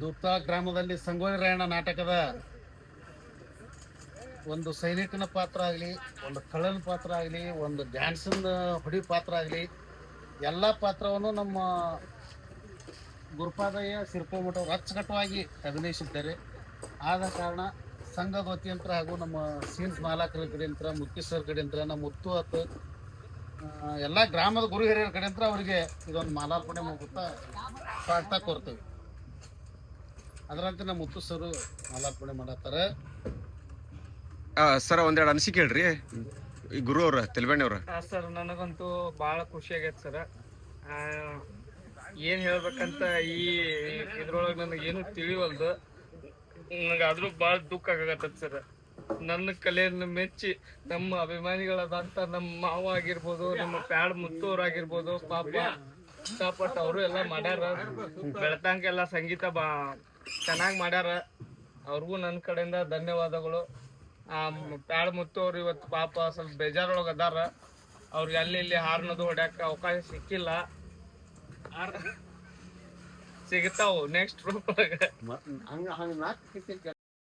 ದೂತ ಗ್ರಾಮದಲ್ಲಿ ಸಂಗೊಳ್ಳಿ ರಾಯಣ್ಣ ನಾಟಕದ ಒಂದು ಸೈನಿಕನ ಪಾತ್ರ ಆಗಲಿ, ಒಂದು ಕಳ್ಳನ ಪಾತ್ರ ಆಗಲಿ, ಒಂದು ಡ್ಯಾನ್ಸನ್ ಹೊಡಿ ಪಾತ್ರ ಆಗಲಿ, ಎಲ್ಲ ಪಾತ್ರವನ್ನು ನಮ್ಮ ಗುರುಪಾದಯ್ಯ ಸಿರ್ಕೋಮಠ ಅವರು ಅಚ್ಚುಕಟ್ಟವಾಗಿ ಅಭಿನಯಿಸಿದ್ದಾರೆ. ಆದ ಕಾರಣ ಸಂಘದ ವತಿಯಂತ್ರ ಹಾಗೂ ನಮ್ಮ ಸೀನ್ಸ್ ಮಾಲಕರ ಕಡೆಯಂತ್ರ, ಮುಖ್ಯಸ್ಥರ ಕಡೆಯಂತ್ರ, ನಮ್ಮ ಮುತ್ತು ಆತು ಎಲ್ಲ ಗ್ರಾಮದ ಗುರು ಹಿರಿಯರ ಕಡೆಯಂತ್ರ ಅವರಿಗೆ ಇದೊಂದು ಮಾಲಾರ್ಪಣೆ ಮುಗುತ್ತಾ ಸ್ವಾಗತ ಕೋರ್ತೇವೆ. ಅದರಂತೆ ನಮ್ಮ ಮುತ್ತು ಸರು ಮಾಲಾರ್ಪಣೆ ಮಾಡತ್ತಾರೆ. ಸರ್ ಒಂದೆರಡು ಅನಿಸಿಕೆ ಹೇಳ್ರಿ ಈ ಗುರು ಅವ್ರ ತೆಲಬಣ್ಣಿ ಅವ್ರ. ಸರ್ ನನಗಂತೂ ಭಾಳ ಖುಷಿ ಆಗೈತೆ ಸರ್. ಏನು ಹೇಳ್ಬೇಕಂತ ಈ ಇದ್ರೊಳಗೆ ನನಗೇನು ತಿಳಿವಲ್ದು. ನನಗೆ ಆದ್ರೂ ಭಾಳ ದುಃಖ ಆಗತ್ತದ ಸರ್. ನನ್ನ ಕಲೆಯನ್ನು ಮೆಚ್ಚಿ ನಮ್ಮ ಅಭಿಮಾನಿಗಳಾದಂಥ ನಮ್ಮ ಮಾವ ಆಗಿರ್ಬೋದು, ನಮ್ಮ ಪ್ಯಾಡ್ ಮುತ್ತೂರಾಗಿರ್ಬೋದು, ಪಾಪ ಇಷ್ಟಪಟ್ಟು ಅವರು ಎಲ್ಲ ಮಾಡ್ಯಾರ. ಬೆಳತಂಕೆಲ್ಲ ಸಂಗೀತ ಚೆನ್ನಾಗಿ ಮಾಡ್ಯಾರ. ಅವ್ರಿಗೂ ನನ್ನ ಕಡೆಯಿಂದ ಧನ್ಯವಾದಗಳು. ಪ್ಯಾಡ್ ಮುತ್ತು ಅವ್ರು ಇವತ್ತು ಪಾಪ ಸ್ವಲ್ಪ ಬೇಜಾರೊಳಗೆ ಅದಾರ. ಅವ್ರಿಗೆ ಅಲ್ಲಿ ಇಲ್ಲಿ ಹಾರ್ನದು ಹೊಡ್ಯಾಕ ಅವಕಾಶ ಸಿಕ್ಕಿಲ್ಲ. ಸಿಗ್ತಾವು ನೆಕ್ಸ್ಟ್ ರೂಪ್